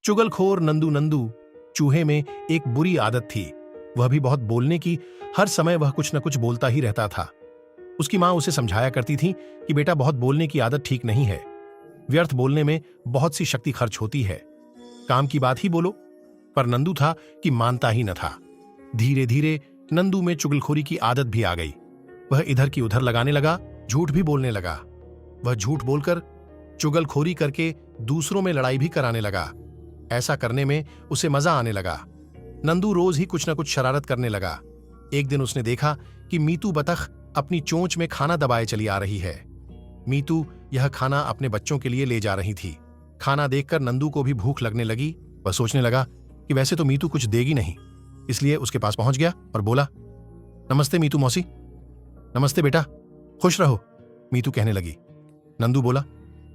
चुगलखोर नंदू नंदू चूहे में एक बुरी आदत थी, वह भी बहुत बोलने की। हर समय वह कुछ न कुछ बोलता ही रहता था। उसकी मां उसे समझाया करती थी कि बेटा, बहुत बोलने की आदत ठीक नहीं है, व्यर्थ बोलने में बहुत सी शक्ति खर्च होती है, काम की बात ही बोलो। पर नंदू था कि मानता ही न था। धीरे धीरे नंदू में चुगलखोरी की आदत भी आ गई। वह इधर की उधर लगाने लगा, झूठ भी बोलने लगा। वह झूठ बोलकर चुगलखोरी करके दूसरों में लड़ाई भी कराने लगा। ऐसा करने में उसे मजा आने लगा। नंदू रोज ही कुछ न कुछ शरारत करने लगा। एक दिन उसने देखा कि मीतू बतख अपनी चोंच में खाना दबाए चली आ रही है। मीतू यह खाना अपने बच्चों के लिए ले जा रही थी। खाना देखकर नंदू को भी भूख लगने लगी। वह सोचने लगा कि वैसे तो मीतू कुछ देगी नहीं, इसलिए उसके पास पहुंच गया और बोला, नमस्ते मीतू मौसी। नमस्ते बेटा, खुश रहो, मीतू कहने लगी। नंदू बोला,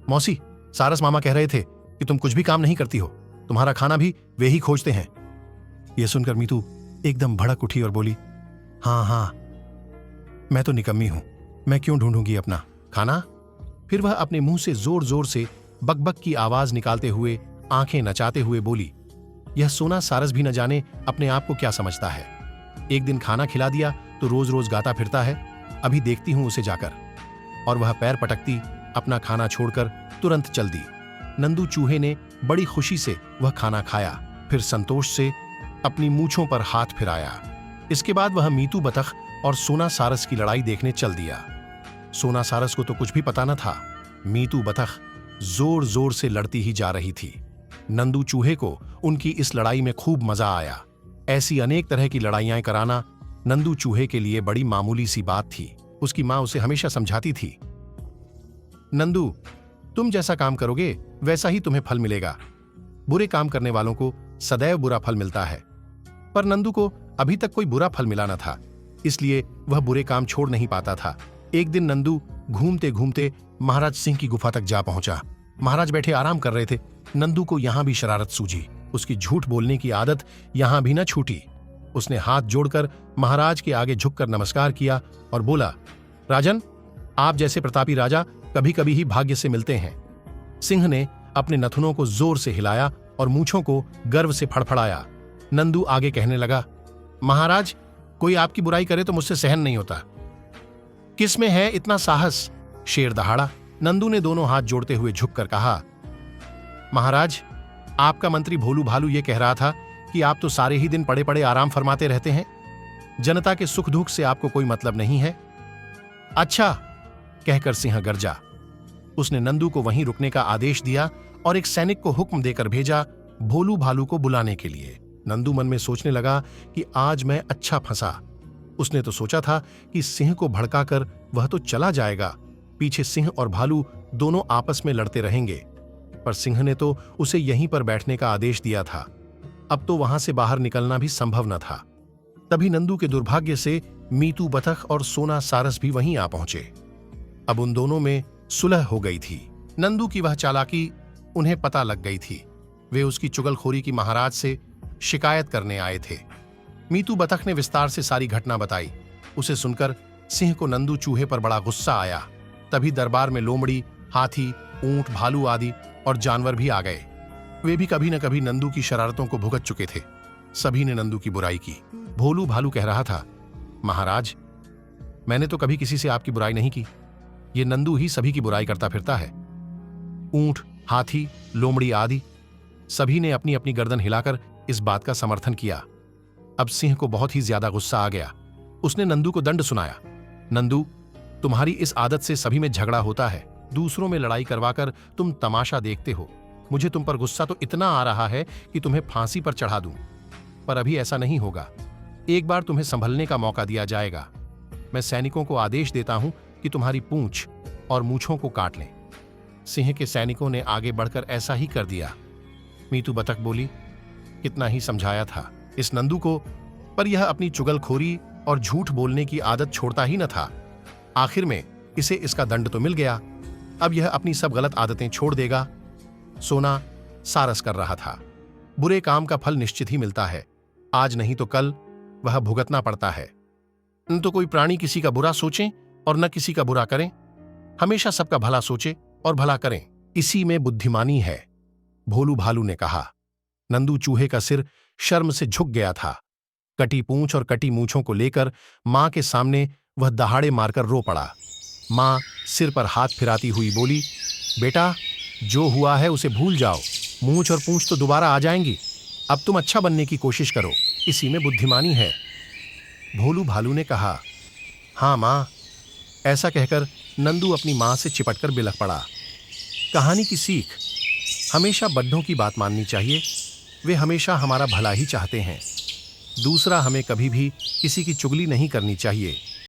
मौसी, सारस मामा कह रहे थे कि तुम कुछ भी काम नहीं करती हो, तुम्हारा खाना भी वे ही खोजते हैं। यह सुनकर मीतू एकदम भड़क उठी और बोली, हाँ, मैं तो निकम्मी हूं, मैं क्यों ढूंढूंगी अपना खाना। फिर वह अपने मुंह से जोर जोर से बकबक की आवाज निकालते हुए, आंखें नचाते हुए बोली, यह सोना सारस भी न जाने अपने आप को क्या समझता है। एक दिन खाना खिला दिया तो रोज रोज गाता फिरता है, अभी देखती हूं उसे जाकर। और वह पैर पटकती अपना खाना छोड़कर तुरंत चल दी। नंदू चूहे ने बड़ी खुशी से वह खाना खाया, फिर संतोष से अपनी मूंछों पर हाथ फिराया। इसके बाद वह मीतू बतख और सोना सारस की लड़ाई देखने चल दिया। सोना सारस को तो कुछ भी पता न था। मीतू बतख जोर जोर से लड़ती ही जा रही थी। नंदू चूहे को उनकी इस लड़ाई में खूब मजा आया। ऐसी अनेक तरह की लड़ाइयां कराना नंदू चूहे के लिए बड़ी मामूली सी बात थी। उसकी मां उसे हमेशा समझाती थी, नंदू, तुम जैसा काम करोगे वैसा ही तुम्हें फल मिलेगा। बुरे काम करने वालों को सदैव बुरा फल मिलता है। पर नंदू को अभी तक कोई बुरा फल मिला न था, इसलिए वह बुरे काम छोड़ नहीं पाता था। एक दिन नंदू घूमते घूमते महाराज सिंह की गुफा तक जा पहुंचा। महाराज बैठे आराम कर रहे थे। नंदू को यहां भी शरारत सूझी। उसकी झूठ बोलने की आदत यहां भी न छूटी। उसने हाथ जोड़कर महाराज के आगे झुककर नमस्कार किया और बोला, राजन, आप जैसे प्रतापी राजा कभी कभी ही भाग्य से मिलते हैं। सिंह ने अपने नथुनों को जोर से हिलाया और मूंछों को गर्व से फड़फड़ाया। नंदू आगे कहने लगा, महाराज, कोई आपकी बुराई करे तो मुझसे सहन नहीं होता। किस में है इतना साहस? शेर दहाड़ा। नंदू ने दोनों हाथ जोड़ते हुए झुककर कहा, महाराज, आपका मंत्री भोलू भालू ये कह रहा था कि आप तो सारे ही दिन पड़े पड़े आराम फरमाते रहते हैं, जनता के सुख दुख से आपको कोई मतलब नहीं है। अच्छा, कहकर सिंह गरजा। उसने नंदू को वहीं रुकने का आदेश दिया और एक सैनिक को हुक्म देकर भेजा भोलू भालू को बुलाने के लिए। नंदू मन में सोचने लगा कि आज मैं अच्छा फंसा। उसने तो सोचा था कि सिंह को भड़काकर वह तो चला जाएगा, पीछे सिंह और भालू दोनों आपस में लड़ते रहेंगे। पर सिंह ने तो उसे यहीं पर बैठने का आदेश दिया था। अब तो वहां से बाहर निकलना भी संभव न था। तभी नंदू के दुर्भाग्य से मीतू बतख और सोना सारस भी वहीं आ पहुंचे। अब उन दोनों में सुलह हो गई थी। नंदू की वह चालाकी उन्हें पता लग गई थी। वे उसकी चुगलखोरी की महाराज से शिकायत करने आए थे। मीतू बतख ने विस्तार से सारी घटना बताई। उसे सुनकर सिंह को नंदू चूहे पर बड़ा गुस्सा आया। तभी दरबार में लोमड़ी, हाथी, ऊंट, भालू आदि और जानवर भी आ गए। वे भी कभी न कभी नंदू की शरारतों को भुगत चुके थे। सभी ने नंदू की बुराई की। भोलू भालू कह रहा था, महाराज, मैंने तो कभी किसी से आपकी बुराई नहीं की, ये नंदू ही सभी की बुराई करता फिरता है। ऊंट, हाथी, लोमड़ी आदि सभी ने अपनी अपनी गर्दन हिलाकर इस बात का समर्थन किया। अब सिंह को बहुत ही ज्यादा गुस्सा आ गया। उसने नंदू को दंड सुनाया। नंदू, तुम्हारी इस आदत से सभी में झगड़ा होता है, दूसरों में लड़ाई करवाकर तुम तमाशा देखते हो। मुझे तुम पर गुस्सा तो इतना आ रहा है कि तुम्हें फांसी पर चढ़ा दूं, पर अभी ऐसा नहीं होगा। एक बार तुम्हें संभलने का मौका दिया जाएगा। मैं सैनिकों को आदेश देता हूं कि तुम्हारी पूंछ और मूंछों को काट लें। सिंह के सैनिकों ने आगे बढ़कर ऐसा ही कर दिया। मीतू बतख बोली, कितना ही समझाया था इस नंदू को, पर यह अपनी चुगलखोरी और झूठ बोलने की आदत छोड़ता ही न था। आखिर में इसे इसका दंड तो मिल गया। अब यह अपनी सब गलत आदतें छोड़ देगा। सोना सारस कर रहा था। बुरे काम का फल निश्चित ही मिलता है, आज नहीं तो कल वह भुगतना पड़ता है। न तो कोई प्राणी किसी का बुरा सोचें और न किसी का बुरा करें, हमेशा सबका भला सोचे और भला करें, इसी में बुद्धिमानी है, भोलू भालू ने कहा। नंदू चूहे का सिर शर्म से झुक गया था। कटी पूंछ और कटी मूंछों को लेकर मां के सामने वह दहाड़े मारकर रो पड़ा। मां सिर पर हाथ फिराती हुई बोली, बेटा, जो हुआ है उसे भूल जाओ। मूंछ और पूंछ तो दोबारा आ जाएंगी। अब तुम अच्छा बनने की कोशिश करो, इसी में बुद्धिमानी है। भोलू भालू ने कहा, हाँ मां। ऐसा कहकर नंदू अपनी मां से चिपटकर बिलख पड़ा। कहानी की सीख, हमेशा बड्ढों की बात माननी चाहिए। वे हमेशा हमारा भला ही चाहते हैं। दूसरा, हमें कभी भी किसी की चुगली नहीं करनी चाहिए।